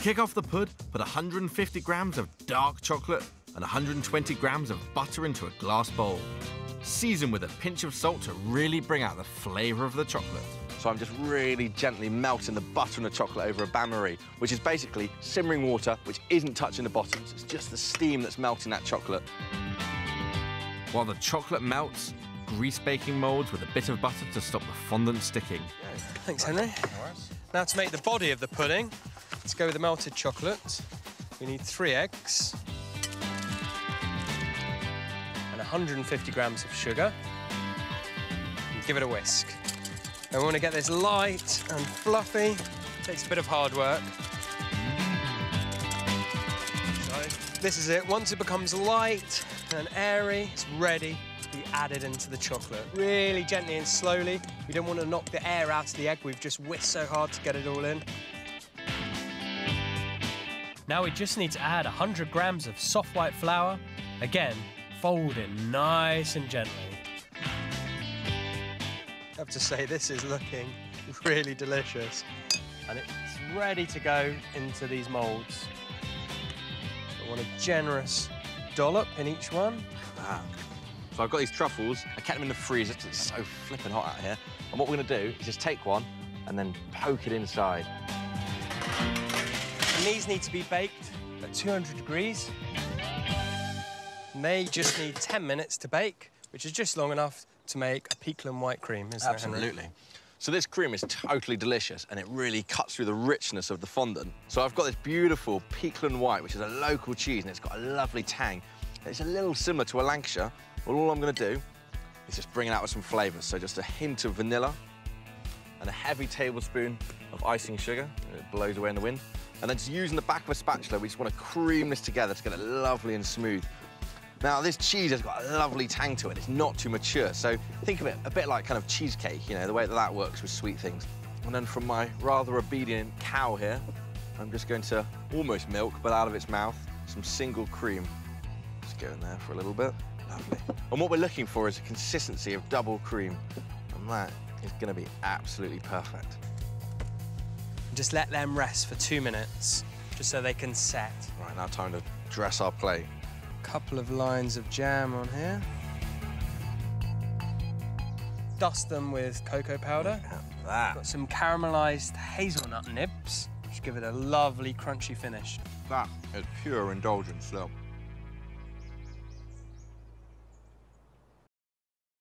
kick off the pud, put 150 grams of dark chocolate and 120 grams of butter into a glass bowl. Season with a pinch of salt to really bring out the flavour of the chocolate. So I'm just really gently melting the butter and the chocolate over a bain-marie, which is basically simmering water, which isn't touching the bottom. So it's just the steam that's melting that chocolate. While the chocolate melts, grease baking moulds with a bit of butter to stop the fondant sticking. Thanks, Henry. Now to make the body of the pudding, let's go with the melted chocolate. We need 3 eggs and 150 grams of sugar. And give it a whisk. And we want to get this light and fluffy. Takes a bit of hard work. So this is it. Once it becomes light and airy, it's ready to be added into the chocolate. Really gently and slowly. We don't want to knock the air out of the egg. We've just whisked so hard to get it all in. Now we just need to add 100 grams of soft white flour. Again, fold it nice and gently. I have to say, this is looking really delicious. And it's ready to go into these moulds. So I want a generous dollop in each one. Wow. So I've got these truffles. I kept them in the freezer because it's so flipping hot out here. And what we're going to do is just take one and then poke it inside. And these need to be baked at 200 degrees. And they just need 10 minutes to bake, which is just long enough to make a pecan white cream, isn't it, Henry? Absolutely. So this cream is totally delicious, and it really cuts through the richness of the fondant. So I've got this beautiful pecan white, which is a local cheese, and it's got a lovely tang. It's a little similar to a Lancashire. Well, all I'm going to do is just bring it out with some flavours. So just a hint of vanilla and a heavy tablespoon of icing sugar. It blows away in the wind. And then just using the back of a spatula, we just want to cream this together to get it lovely and smooth. Now, this cheese has got a lovely tang to it. It's not too mature, so think of it a bit like kind of cheesecake, you know, the way that works with sweet things. And then from my rather obedient cow here, I'm just going to almost milk, but out of its mouth, some single cream. Just go in there for a little bit. Lovely. And what we're looking for is a consistency of double cream, and that is going to be absolutely perfect. Just let them rest for 2 minutes, just so they can set. Right, now time to dress our plate. Couple of lines of jam on here. Dust them with cocoa powder. Got some caramelised hazelnut nibs, which give it a lovely crunchy finish. That is pure indulgence, though.